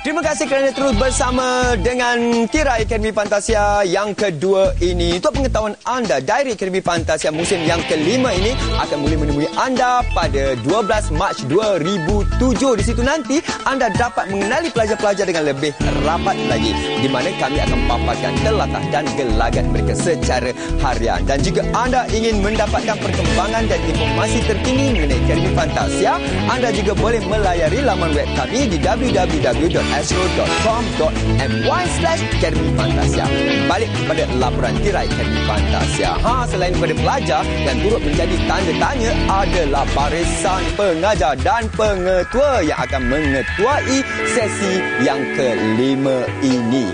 Terima kasih kerana terus bersama dengan Tirai Akademi Fantasia yang kedua ini. Untuk pengetahuan anda, Diary Akademi Fantasia musim yang kelima ini akan mula menemui anda pada 12 Mac 2007. Di situ nanti anda dapat mengenali pelajar-pelajar dengan lebih rapat lagi, di mana kami akan paparkan telatah dan gelagat mereka secara harian. Dan jika anda ingin mendapatkan perkembangan dan informasi terkini mengenai Akademi Fantasia, anda juga boleh melayari laman web kami di www.astro.com.my/Akademi Fantasia. Balik kepada laporan Tirai Akademi Fantasia. Selain daripada pelajar yang turut menjadi tanda tanya adalah barisan pengajar dan pengetua yang akan mengetuai sesi yang kelima ini.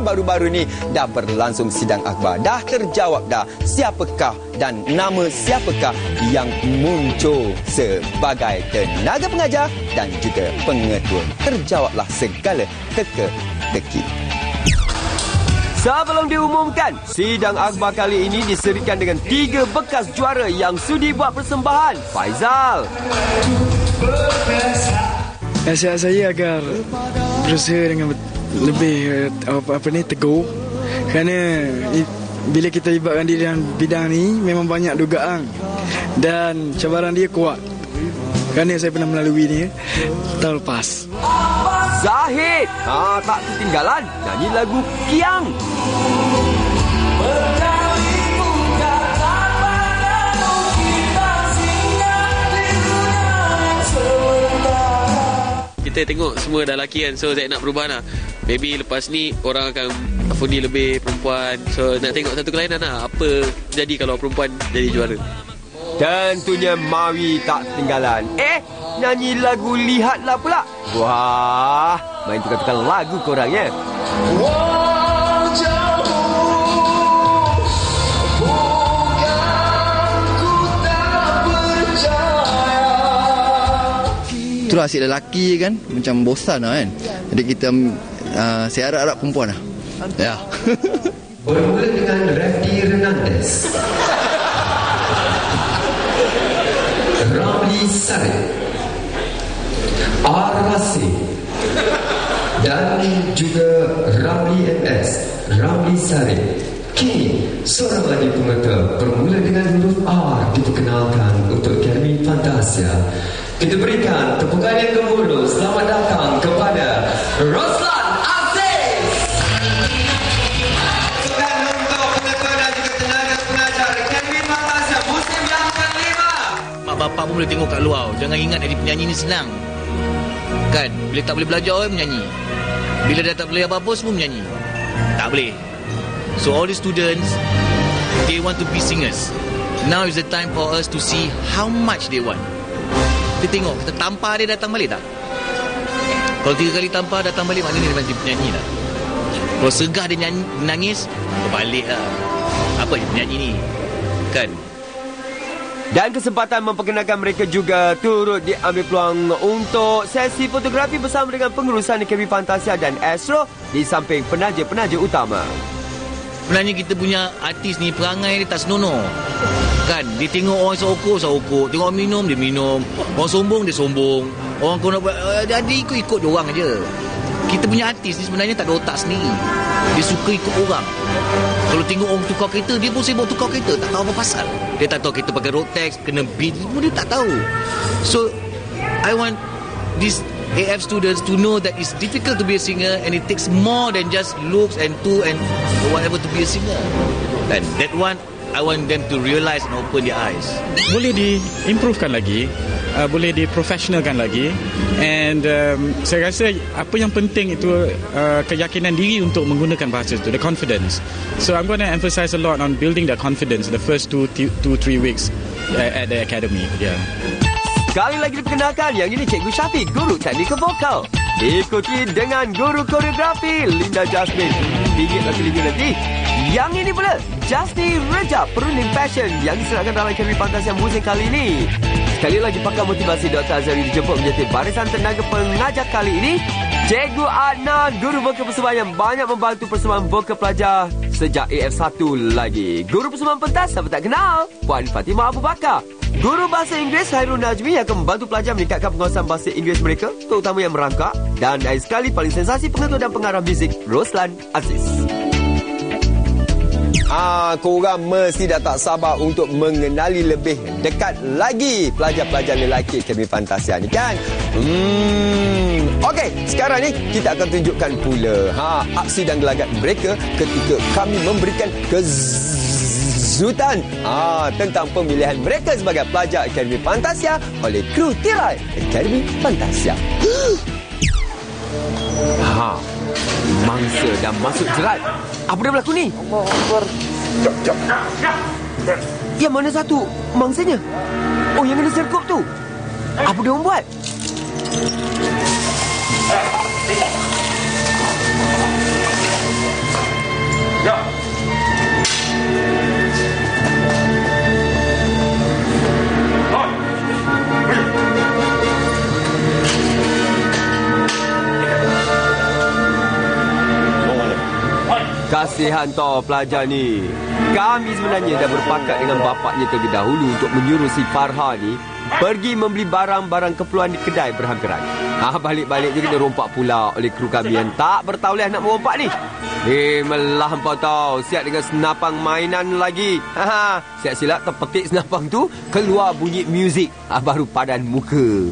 Baru-baru ni dah berlangsung sidang akhbar. Dah terjawab dah siapakah dan nama siapakah yang muncul sebagai tenaga pengajar dan juga pengetua. Terjawablah segala teka-teki. Sebelum diumumkan, sidang akhbar kali ini diserikan dengan 3 bekas juara yang sudi buat persembahan. Faizal. Nasihat saya agar berusaha dengan lebih teguh, kerana bila kita libatkan diri dalam bidang ni memang banyak dugaan dan cabaran dia kuat. Kerana saya pernah melalui ni tahun lepas. Zahid, tak ketinggalan nyanyi lagu Kiang. Kita tengok semua dah lelaki kan, so saya nak perubahan lah. Maybe lepas ni orang akan fundi lebih perempuan, so nak tengok satu kelainan lah. Apa jadi kalau perempuan jadi juara? Tentunya Mawi tak ketinggalan. Nyanyi lagu Lihatlah pula. Wah, main tukar-tukar lagu korang ya. Itulah asyik lelaki kan, macam bosan lah kan. Jadi kita saya harap-harap perempuan lah. Ya. Bermula dengan Randy Hernandez, Ramli Sarip, Arasi, dan juga Ramli MS, Ramli Sarip. Kini, seorang lagi pengetua bermula dengan huruf R diperkenalkan untuk Akademi Fantasia. Kita berikan tepukan yang gemuruh. Selamat datang kepada Roslan Aziz. Dan untuk pengetua dan juga tenaga pengajar Akademi Fantasia musim yang kelima. Mak bapak pun boleh tengok kat luar. Jangan ingat jadi penyanyi ni senang. Kan? Bila tak boleh belajar orang menyanyi. Bila dah tak boleh apa-apa semua menyanyi. Tak boleh. So all the students, they want to be singers. Now is the time for us to see how much they want. Kita tengok, kita tampar dia datang balik tak? Kalau 3 kali tampar datang balik, maknanya dia macam penyanyi lah. Kalau segah dia nangis, balik lah. Apa je penyanyi ni? Kan? Dan kesempatan memperkenalkan mereka juga turut diambil peluang untuk sesi fotografi bersama dengan pengurusan Akademi Fantasia dan Astro di samping penaja-penaja utama. Sebenarnya kita punya artis ni perangai dia tak senonoh. Kan? Dia tengok orang sokok. Tengok orang minum, dia minum. Orang sombong, dia sombong. Orang kau nak buat, dia ikut-ikut dia orang aja. Kita punya artis ni sebenarnya tak ada otak sendiri. Dia suka ikut orang. Kalau tengok orang tukar kereta, dia pun sibuk tukar kereta. Tak tahu apa pasal. Dia tak tahu kereta pakai road tax, kena beat. Dia tak tahu. So, I want this AF students to know that it's difficult to be a singer and it takes more than just looks and whatever to be a singer. And that one, I want them to realise and open their eyes. Boleh diimprovekan lagi, boleh diprofessionalkan lagi, and saya rasa apa yang penting itu keyakinan diri untuk menggunakan bahasa itu, the confidence. So I'm going to emphasize a lot on building that confidence in the first 2-3 weeks at the academy. Yeah. Sekali lagi diperkenalkan, yang ini Cikgu Syafiq, guru teknikal vokal. Diikuti dengan guru koreografi Linda Jasmine, bingit nanti. Yang ini pula Justy Rejab, perunding fashion yang diserahkan dalam Akademi Fantasia musim kali ini. Sekali lagi pakar motivasi Dr. Azhari dijemput menjadi barisan tenaga pengajar kali ini. Cikgu Adnan, guru vokal persembahan yang banyak membantu persembahan vokal pelajar sejak AF1 lagi. Guru persembahan pentas, siapa tak kenal? Puan Fatimah Abu Bakar. Guru bahasa Inggeris Hairul Najmi akan membantu pelajar meningkatkan penguasaan bahasa Inggeris mereka, terutama yang merangkak. Dan akhir sekali, paling sensasi pengetua dan pengarah muzik Roslan Aziz. Korang mesti dah tak sabar untuk mengenali lebih dekat lagi pelajar-pelajar lelaki Akademi Fantasia ni kan? Okey, sekarang ni kita akan tunjukkan pula aksi dan gelagat mereka ketika kami memberikan kejutan tentang pemilihan mereka sebagai pelajar Akademi Fantasia oleh kru tirai Akademi Fantasia. Mangsa dah masuk jerat. Apa dah berlaku ni? Yang mana satu mangsanya? Oh, yang kena serkup tu. Apa dia orang buat? Kasihan tau pelajar ni. Kami sebenarnya dah berpakat dengan bapaknya terlebih dahulu untuk menyuruh si Farha ni pergi membeli barang-barang keperluan di kedai berhampiran. Balik-balik je kena rompak pula oleh kru kami yang tak bertauliah nak merompak ni. Melah hampa tau. Siap dengan senapang mainan lagi. Siap silap terpetik senapang tu, keluar bunyi muzik. Baru padan muka.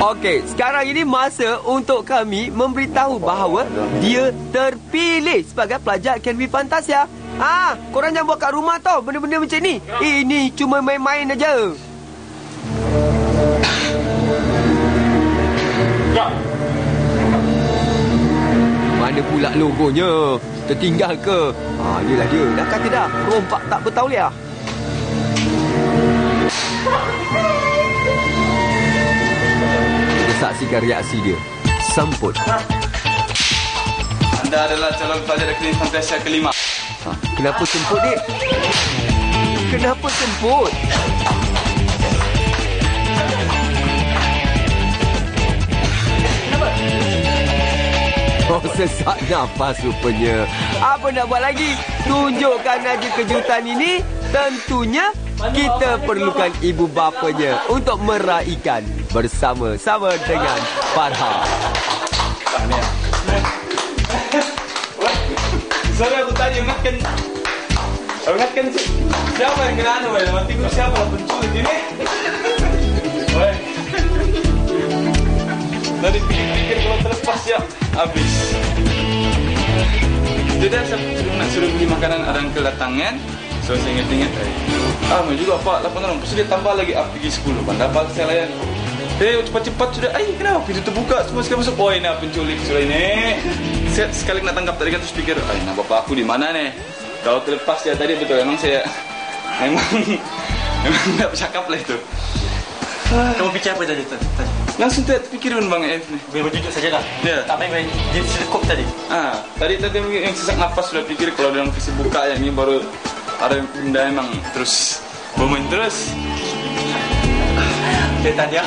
Okey, sekarang ini masa untuk kami memberitahu bahawa dia terpilih sebagai pelajar Akademi Fantasia. Korang jangan buat kat rumah tau benda-benda macam ni. Ini cuma main-main aja. Mana pula logonya? Tertinggal ke? Inilah dia. Dah kata dah, rompak tak bertauliah. Saksikan reaksi dia. Semput. Anda adalah calon pelajar Akademi Fantasia kelima. Kenapa semput, Dik? Kenapa semput? Oh, sesak nafas rupanya. Apa nak buat lagi? Tunjukkan aja kejutan ini. Tentunya kita perlukan ibu bapanya untuk meraihkan bersama-sama dengan Farha. Sorry aku tadi ingatkan siapa yang kena anu, mati ku siapa yang penculik ini? Tadi pikir kalau terlepas ya habis. Jadi saya suruh beli makanan ada yang kedatangan. So saya ingat-ingat mau juga Pak 8 orang. Terus dia tambah lagi pergi 10. Pandapal saya layan. Cepat-cepat sudah. Kenapa pintu terbuka semua sekali masuk. Oh, ini penculik sudah ini. Saya sekali nak tangkap tadi kan terus pikir, nah bapak aku di mana nih? Kalau terlepas ya tadi betul memang saya memang tak bercakap lah itu. Kamu fikir apa tadi? Langsung terfikir pun Bang F ni. Biar berjujur saja lah. Ya. Tak main dia selekop tadi. Tadi yang sesak nafas sudah pikir kalau dalam visi buka yang ini baru ada benda emang terus bermain terus. Dia tanya.